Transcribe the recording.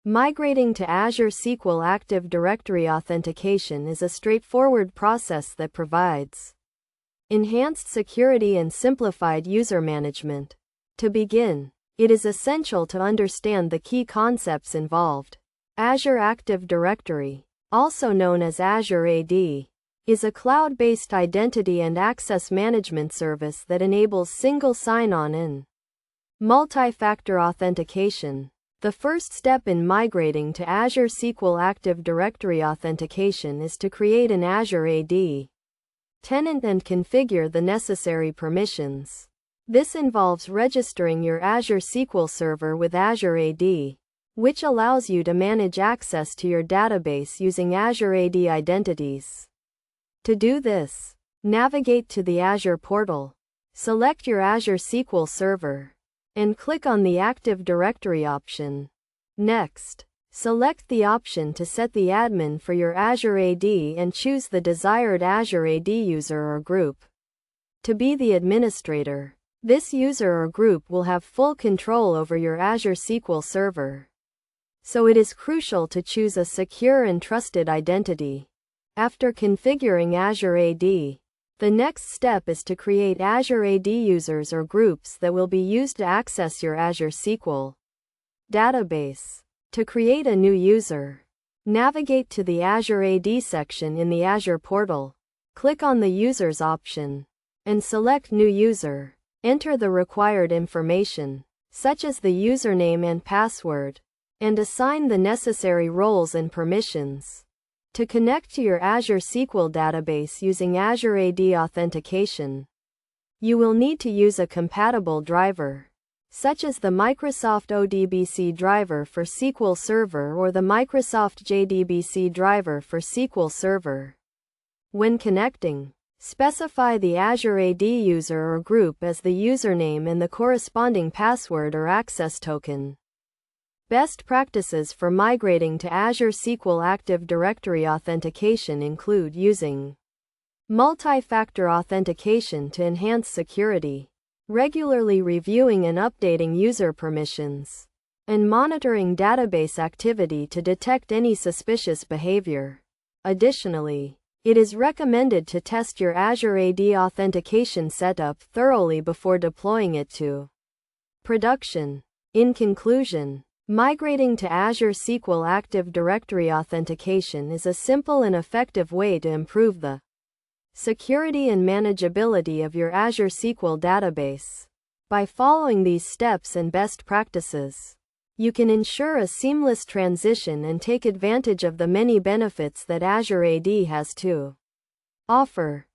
Migrating to Azure SQL Active Directory authentication is a straightforward process that provides enhanced security and simplified user management. To begin, it is essential to understand the key concepts involved. Azure Active Directory, also known as Azure AD, is a cloud-based identity and access management service that enables single sign-on and multi-factor authentication. The first step in migrating to Azure SQL Active Directory authentication is to create an Azure AD tenant and configure the necessary permissions. This involves registering your Azure SQL Server with Azure AD, which allows you to manage access to your database using Azure AD identities. To do this, navigate to the Azure portal, select your Azure SQL Server, and click on the Active Directory option. Next, select the option to set the admin for your Azure AD and choose the desired Azure AD user or group to be the administrator. This user or group will have full control over your Azure SQL Server, so it is crucial to choose a secure and trusted identity. After configuring Azure AD, the next step is to create Azure AD users or groups that will be used to access your Azure SQL database. To create a new user, navigate to the Azure AD section in the Azure portal, click on the Users option, and select New User. Enter the required information, such as the username and password, and assign the necessary roles and permissions. To connect to your Azure SQL database using Azure AD authentication, you will need to use a compatible driver, such as the Microsoft ODBC driver for SQL Server or the Microsoft JDBC driver for SQL Server. When connecting, specify the Azure AD user or group as the username and the corresponding password or access token. Best practices for migrating to Azure SQL Active Directory authentication include using multi-factor authentication to enhance security, regularly reviewing and updating user permissions, and monitoring database activity to detect any suspicious behavior. Additionally, it is recommended to test your Azure AD authentication setup thoroughly before deploying it to production. In conclusion, migrating to Azure SQL Active Directory authentication is a simple and effective way to improve the security and manageability of your Azure SQL database. By following these steps and best practices, you can ensure a seamless transition and take advantage of the many benefits that Azure AD has to offer.